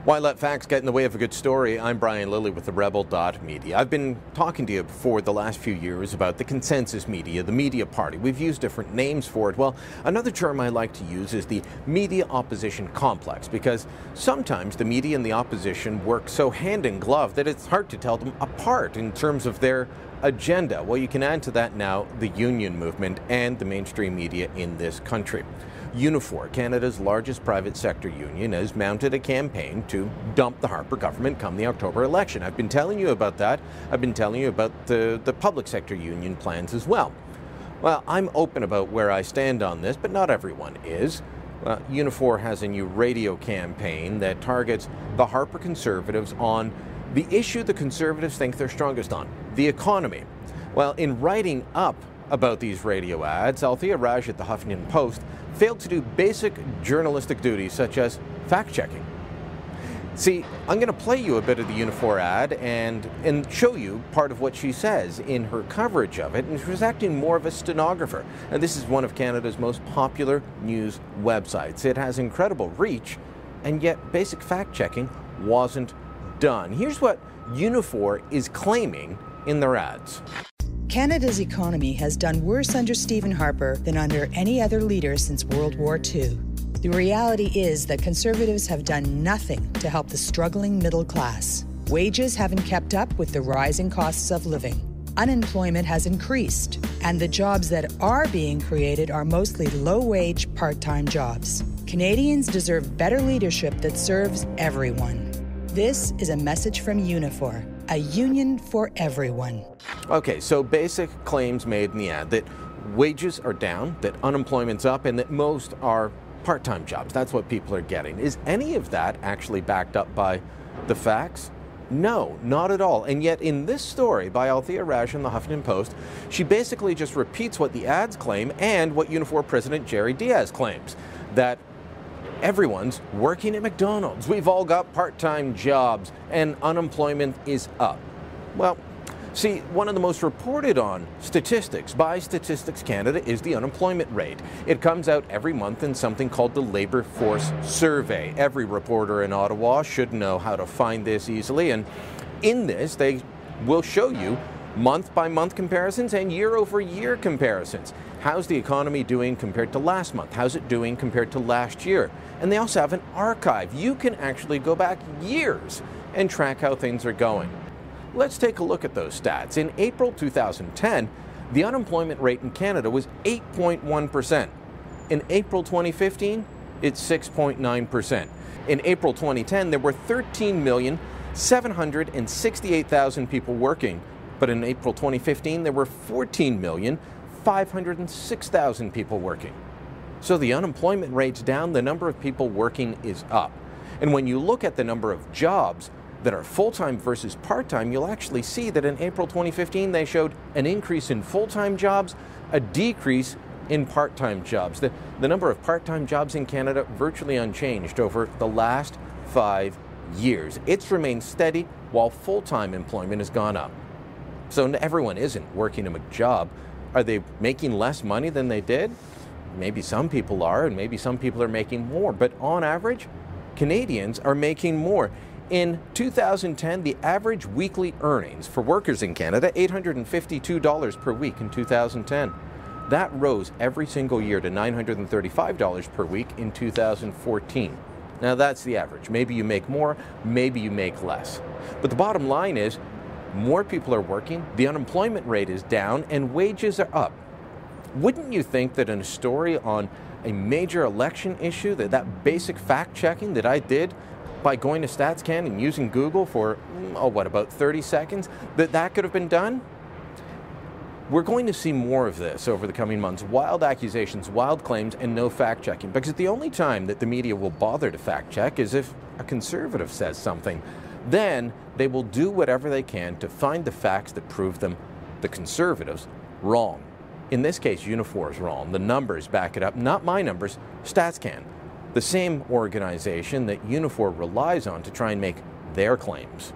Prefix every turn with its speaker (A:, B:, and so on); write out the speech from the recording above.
A: Why let facts get in the way of a good story? I'm Brian Lilley with TheRebel.media. I've been talking to you for the last few years about the consensus media, the media party. We've used different names for it. Well, another term I like to use is the media opposition complex, because sometimes the media and the opposition work so hand in glove that it's hard to tell them apart in terms of their agenda. Well, you can add to that now the union movement and the mainstream media in this country. UNIFOR, Canada's largest private sector union, has mounted a campaign to dump the Harper government come the October election. I've been telling you about that. I've been telling you about the public sector union plans as well. Well, I'm open about where I stand on this, but not everyone is. UNIFOR has a new radio campaign that targets the Harper Conservatives on the issue the Conservatives think they're strongest on, the economy. Well, in writing up about these radio ads, Althea Raj at the Huffington Post failed to do basic journalistic duties such as fact-checking. See, I'm going to play you a bit of the UNIFOR ad and show you part of what she says in her coverage of it, and she was acting more of a stenographer. And this is one of Canada's most popular news websites. It has incredible reach, and yet basic fact-checking wasn't done. Here's what UNIFOR is claiming in their ads.
B: Canada's economy has done worse under Stephen Harper than under any other leader since World War II. The reality is that Conservatives have done nothing to help the struggling middle class. Wages haven't kept up with the rising costs of living. Unemployment has increased, and the jobs that are being created are mostly low-wage, part-time jobs. Canadians deserve better leadership that serves everyone. This is a message from UNIFOR, a union for everyone.
A: Okay, so basic claims made in the ad that wages are down, that unemployment's up, and that most are part-time jobs. That's what people are getting. Is any of that actually backed up by the facts? No, not at all. And yet in this story by Althea Raj in the Huffington Post, she basically just repeats what the ads claim and what UNIFOR President Jerry Diaz claims, that everyone's working at McDonald's. We've all got part-time jobs and unemployment is up. Well, see, one of the most reported on statistics by Statistics Canada is the unemployment rate. It comes out every month in something called the Labour Force Survey. Every reporter in Ottawa should know how to find this easily, and in this they will show you month-by-month comparisons and year-over-year comparisons. How's the economy doing compared to last month? How's it doing compared to last year? And they also have an archive. You can actually go back years and track how things are going. Let's take a look at those stats. In April 2010, the unemployment rate in Canada was 8.1%. In April 2015, it's 6.9%. In April 2010, there were 13,768,000 people working. But in April 2015, there were 14,506,000 people working. So the unemployment rate's down, the number of people working is up. And when you look at the number of jobs that are full-time versus part-time, you'll actually see that in April 2015, they showed an increase in full-time jobs, a decrease in part-time jobs. The number of part-time jobs in Canada virtually unchanged over the last 5 years. It's remained steady while full-time employment has gone up. So everyone isn't working a job. Are they making less money than they did? Maybe some people are, and maybe some people are making more. But on average, Canadians are making more. In 2010, the average weekly earnings for workers in Canada, $852 per week in 2010. That rose every single year to $935 per week in 2014. Now that's the average. Maybe you make more, maybe you make less. But the bottom line is, more people are working, the unemployment rate is down, and wages are up. Wouldn't you think that in a story on a major election issue, that basic fact-checking that I did by going to StatsCan and using Google for, about 30 seconds, that could have been done? We're going to see more of this over the coming months. Wild accusations, wild claims, and no fact-checking. Because the only time that the media will bother to fact-check is if a Conservative says something. Then they will do whatever they can to find the facts that prove them, the Conservatives, wrong. In this case, UNIFOR is wrong. The numbers back it up, not my numbers, StatsCan, the same organization that UNIFOR relies on to try and make their claims.